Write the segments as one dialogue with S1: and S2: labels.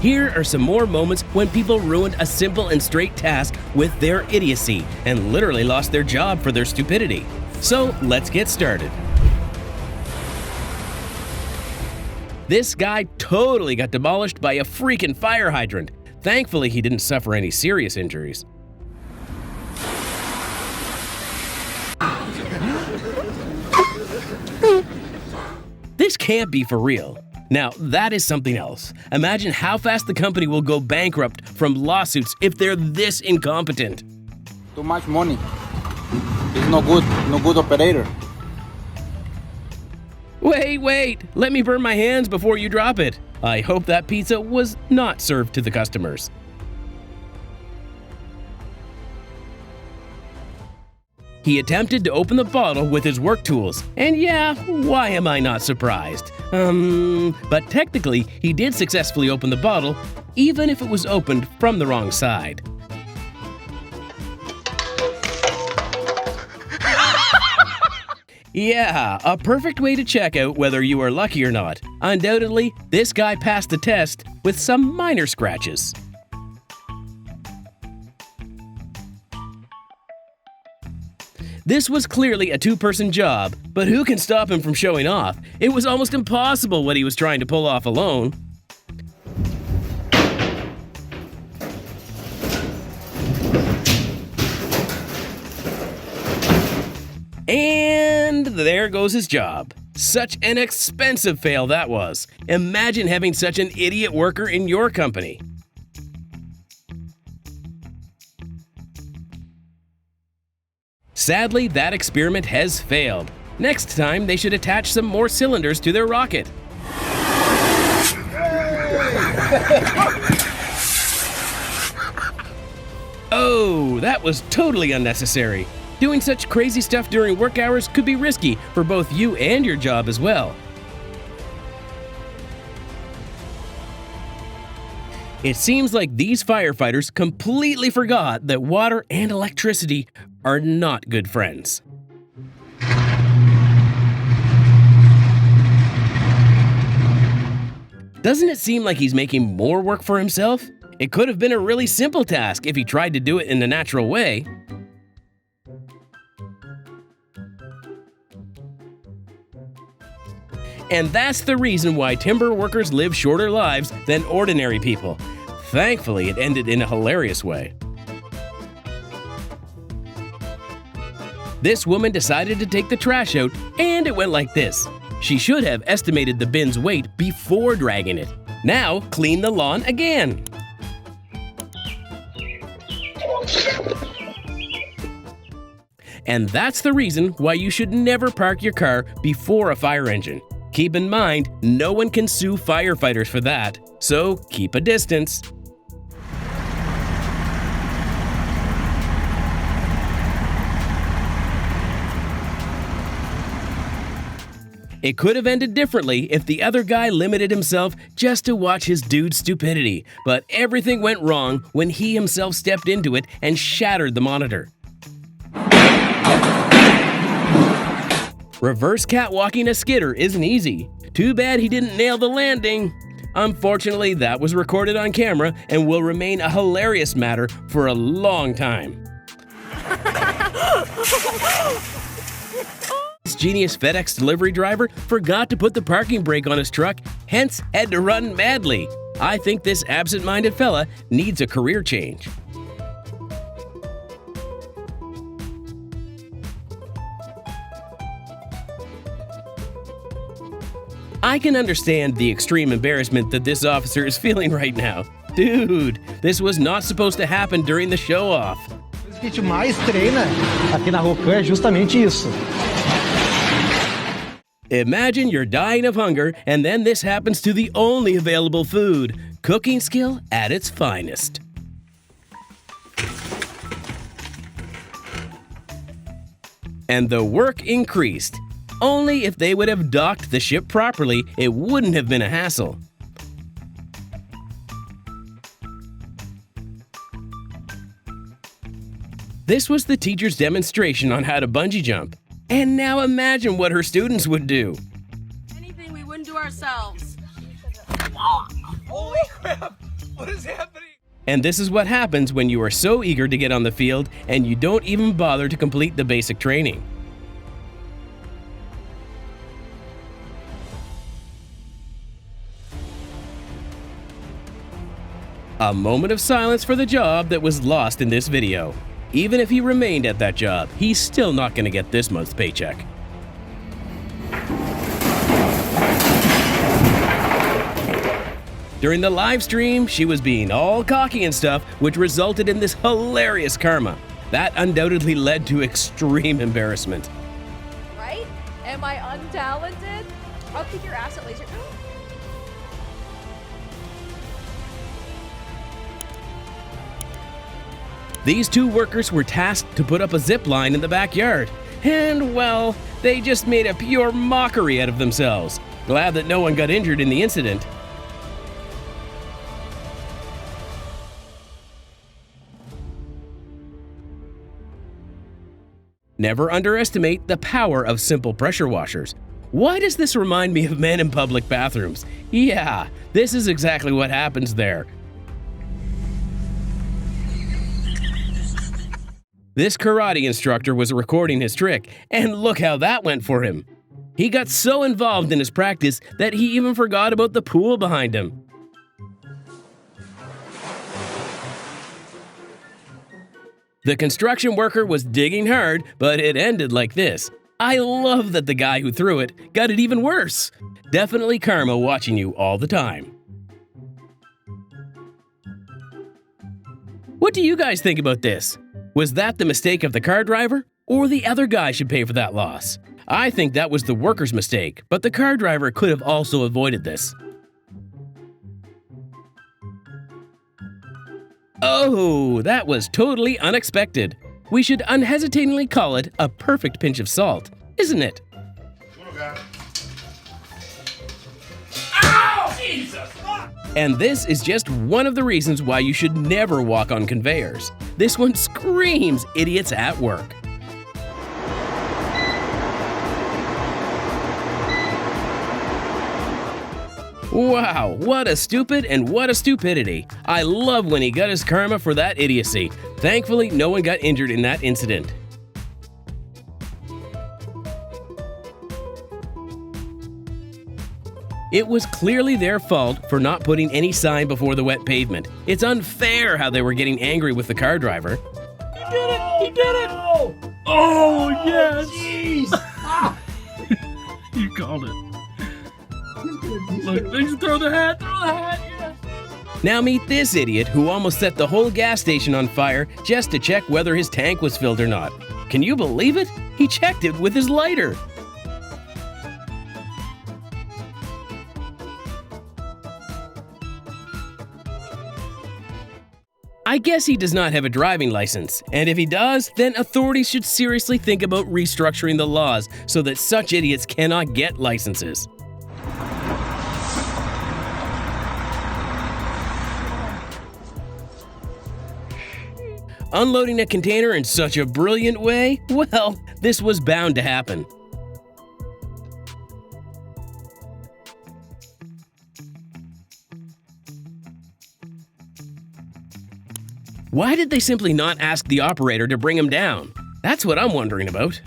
S1: Here are some more moments when people ruined a simple and straight task with their idiocy and literally lost their job for their stupidity. So let's get started. This guy totally got demolished by a freaking fire hydrant. Thankfully, he didn't suffer any serious injuries. This can't be for real. Now, that is something else. Imagine how fast the company will go bankrupt from lawsuits if they're this incompetent.
S2: Too much money. He's no good operator.
S1: Wait, let me burn my hands before you drop it. I hope that pizza was not served to the customers. He attempted to open the bottle with his work tools, and yeah, why am I not surprised? But technically, he did successfully open the bottle, even if it was opened from the wrong side. Yeah, a perfect way to check out whether you are lucky or not. Undoubtedly, this guy passed the test with some minor scratches. This was clearly a two-person job, but who can stop him from showing off? It was almost impossible what he was trying to pull off alone. And there goes his job. Such an expensive fail that was. Imagine having such an idiot worker in your company. Sadly, that experiment has failed. Next time, they should attach some more cylinders to their rocket. Oh, that was totally unnecessary. Doing such crazy stuff during work hours could be risky for both you and your job as well. It seems like these firefighters completely forgot that water and electricity are not good friends. Doesn't it seem like he's making more work for himself? It could have been a really simple task if he tried to do it in a natural way. And that's the reason why timber workers live shorter lives than ordinary people. Thankfully, it ended in a hilarious way. This woman decided to take the trash out, and it went like this. She should have estimated the bin's weight before dragging it. Now, clean the lawn again. And that's the reason why you should never park your car before a fire engine. Keep in mind, no one can sue firefighters for that, so keep a distance. It could have ended differently if the other guy limited himself just to watch his dude's stupidity, but everything went wrong when he himself stepped into it and shattered the monitor. Reverse catwalking a skidder isn't easy. Too bad he didn't nail the landing. Unfortunately, that was recorded on camera and will remain a hilarious matter for a long time. This genius FedEx delivery driver forgot to put the parking brake on his truck, hence had to run madly. I think this absent-minded fella needs a career change. I can understand the extreme embarrassment that this officer is feeling right now. Dude, this was not supposed to happen during the show-off.
S3: O que a gente mais treina aqui na Rocan é justamente isso.
S1: Imagine you're dying of hunger and then this happens to the only available food. Cooking skill at its finest. And the work increased. Only if they would have docked the ship properly, it wouldn't have been a hassle. This was the teacher's demonstration on how to bungee jump. And now imagine what her students would do.
S4: Anything we wouldn't do ourselves.
S5: Holy crap!
S4: What is happening?
S1: And this is what happens when you are so eager to get on the field and you don't even bother to complete the basic training. A moment of silence for the job that was lost in this video. Even if he remained at that job, he's still not going to get this month's paycheck. During the live stream, she was being all cocky and stuff, which resulted in this hilarious karma. That undoubtedly led to extreme embarrassment.
S5: Right? Am I untalented? I'll kick your ass at laser.
S1: These two workers were tasked to put up a zip line in the backyard. And, well, they just made a pure mockery out of themselves. Glad that no one got injured in the incident. Never underestimate the power of simple pressure washers. Why does this remind me of men in public bathrooms? Yeah, this is exactly what happens there. This karate instructor was recording his trick, and look how that went for him. He got so involved in his practice that he even forgot about the pool behind him. The construction worker was digging hard, but it ended like this. I love that the guy who threw it got it even worse. Definitely karma watching you all the time. What do you guys think about this? Was that the mistake of the car driver, or the other guy should pay for that loss? I think that was the worker's mistake, but the car driver could have also avoided this. Oh, that was totally unexpected. We should unhesitatingly call it a perfect pinch of salt, isn't it?
S4: Ow! Jesus!
S1: And this is just one of the reasons why you should never walk on conveyors. This one screams idiots at work. Wow, what a stupid and what a stupidity. I love when he got his karma for that idiocy. Thankfully, no one got injured in that incident. It was clearly their fault for not putting any sign before the wet pavement. It's unfair how they were getting angry with the car driver.
S4: He did it! He did it!
S6: Oh, yes!
S4: Jeez!
S6: You called it. Look, they just throw the hat, yes!
S1: Now meet this idiot who almost set the whole gas station on fire just to check whether his tank was filled or not. Can you believe it? He checked it with his lighter. I guess he does not have a driving license, and if he does, then authorities should seriously think about restructuring the laws so that such idiots cannot get licenses. Unloading a container in such a brilliant way? Well, this was bound to happen. Why did they simply not ask the operator to bring him down? That's what I'm wondering about.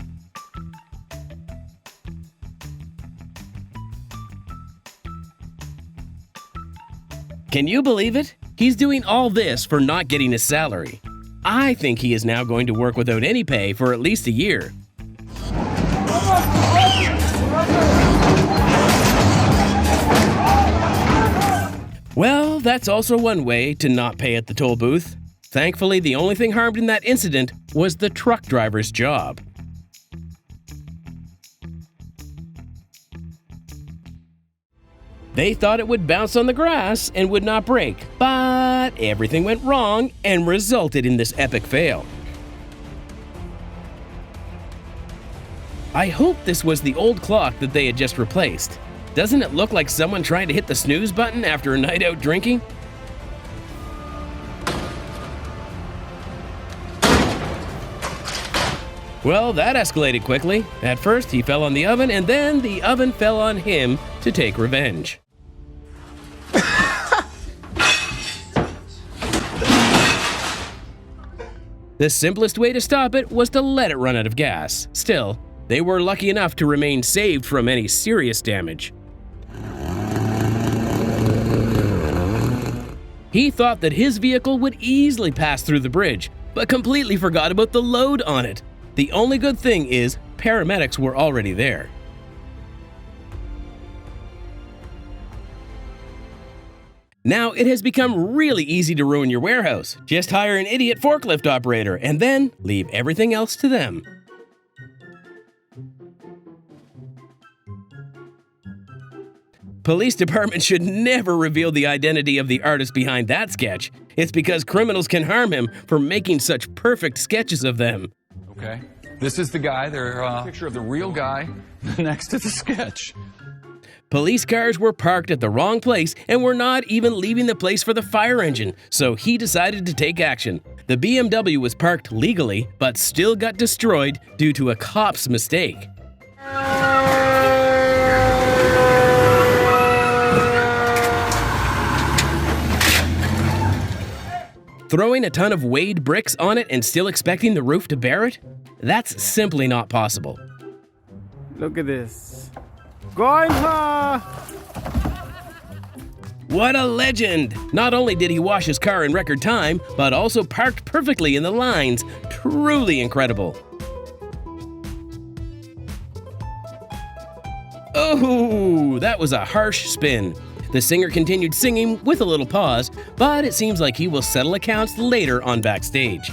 S1: Can you believe it? He's doing all this for not getting his salary. I think he is now going to work without any pay for at least a year. Well, that's also one way to not pay at the toll booth. Thankfully, the only thing harmed in that incident was the truck driver's job. They thought it would bounce on the grass and would not break, but everything went wrong and resulted in this epic fail. I hope this was the old clock that they had just replaced. Doesn't it look like someone trying to hit the snooze button after a night out drinking? Well, that escalated quickly. At first, he fell on the oven, and then the oven fell on him to take revenge. The simplest way to stop it was to let it run out of gas. Still, they were lucky enough to remain saved from any serious damage. He thought that his vehicle would easily pass through the bridge, but completely forgot about the load on it. The only good thing is paramedics were already there. Now it has become really easy to ruin your warehouse. Just hire an idiot forklift operator and then leave everything else to them. Police department should never reveal the identity of the artist behind that sketch. It's because criminals can harm him for making such perfect sketches of them.
S7: Okay, this is the guy. They're a picture of the real guy next to the sketch.
S1: Police cars were parked at the wrong place and were not even leaving the place for the fire engine, so he decided to take action. The BMW was parked legally, but still got destroyed due to a cop's mistake. Throwing a ton of weighed bricks on it and still expecting the roof to bear it? That's simply not possible.
S8: Look at this. Gunther!
S1: What a legend! Not only did he wash his car in record time, but also parked perfectly in the lines. Truly incredible. Oh, that was a harsh spin. The singer continued singing with a little pause, but it seems like he will settle accounts later on backstage.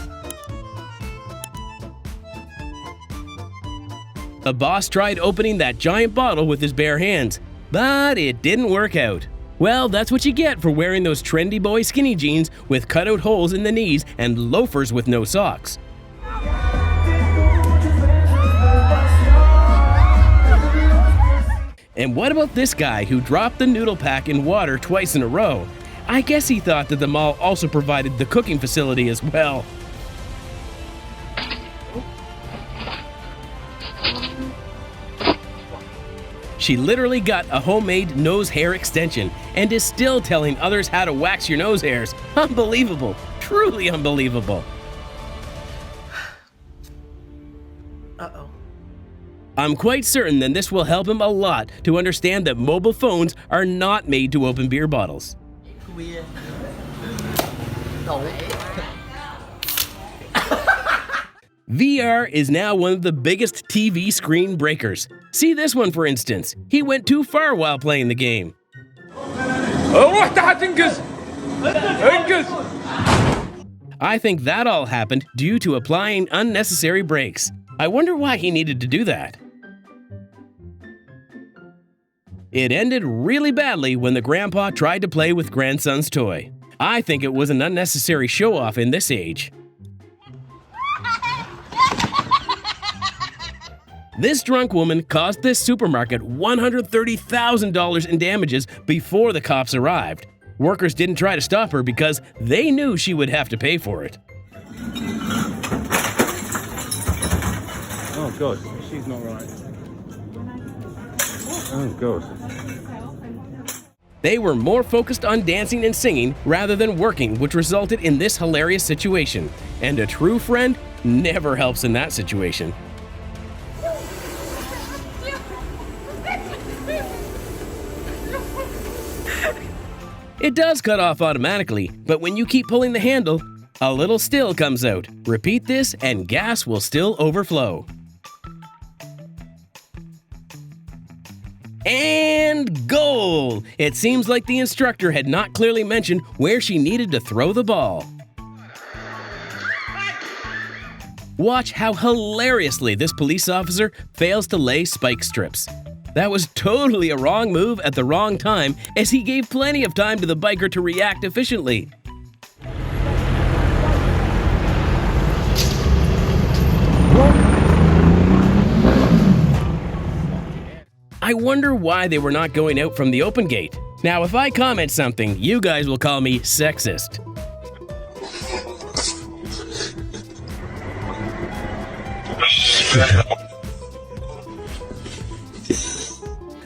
S1: The boss tried opening that giant bottle with his bare hands, but it didn't work out. Well, that's what you get for wearing those trendy boy skinny jeans with cutout holes in the knees and loafers with no socks. And what about this guy who dropped the noodle pack in water twice in a row? I guess he thought that the mall also provided the cooking facility as well. She literally got a homemade nose hair extension and is still telling others how to wax your nose hairs. Unbelievable. Truly unbelievable.
S9: Uh-oh.
S1: I'm quite certain that this will help him a lot to understand that mobile phones are not made to open beer bottles. VR is now one of the biggest TV screen breakers. See this one for instance. He went too far while playing the game. I think that all happened due to applying unnecessary brakes. I wonder why he needed to do that. It ended really badly when the grandpa tried to play with grandson's toy. I think it was an unnecessary show-off in this age. This drunk woman cost this supermarket $130,000 in damages before the cops arrived. Workers didn't try to stop her because they knew she would have to pay for it.
S2: Oh God, she's not right. Oh God.
S1: They were more focused on dancing and singing rather than working, which resulted in this hilarious situation. And a true friend never helps in that situation. It does cut off automatically, but when you keep pulling the handle, a little still comes out. Repeat this and gas will still overflow. And goal! It seems like the instructor had not clearly mentioned where she needed to throw the ball. Watch how hilariously this police officer fails to lay spike strips. That was totally a wrong move at the wrong time, as he gave plenty of time to the biker to react efficiently. I wonder why they were not going out from the open gate. Now, if I comment something, you guys will call me sexist.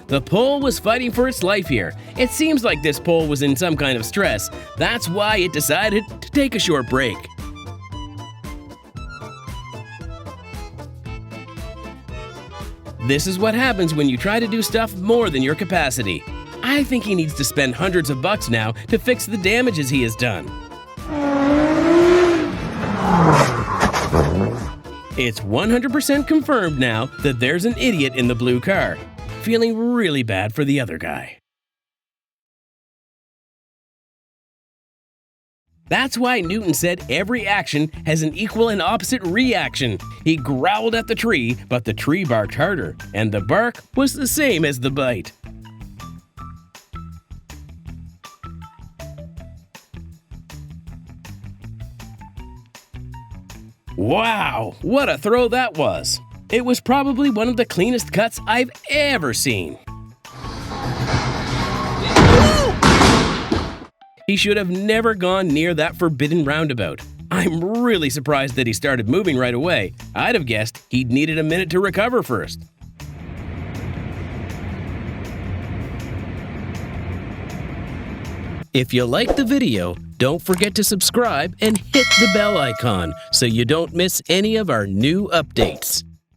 S1: The pole was fighting for its life here. It seems like this pole was in some kind of stress. That's why it decided to take a short break. This is what happens when you try to do stuff more than your capacity. I think he needs to spend hundreds of bucks now to fix the damages he has done. It's 100% confirmed now that there's an idiot in the blue car. Feeling really bad for the other guy. That's why Newton said every action has an equal and opposite reaction. He growled at the tree, but the tree barked harder, and the bark was the same as the bite. Wow, what a throw that was! It was probably one of the cleanest cuts I've ever seen. He should have never gone near that forbidden roundabout. I'm really surprised that he started moving right away. I'd have guessed he'd needed a minute to recover first. If you liked the video, don't forget to subscribe and hit the bell icon so you don't miss any of our new updates.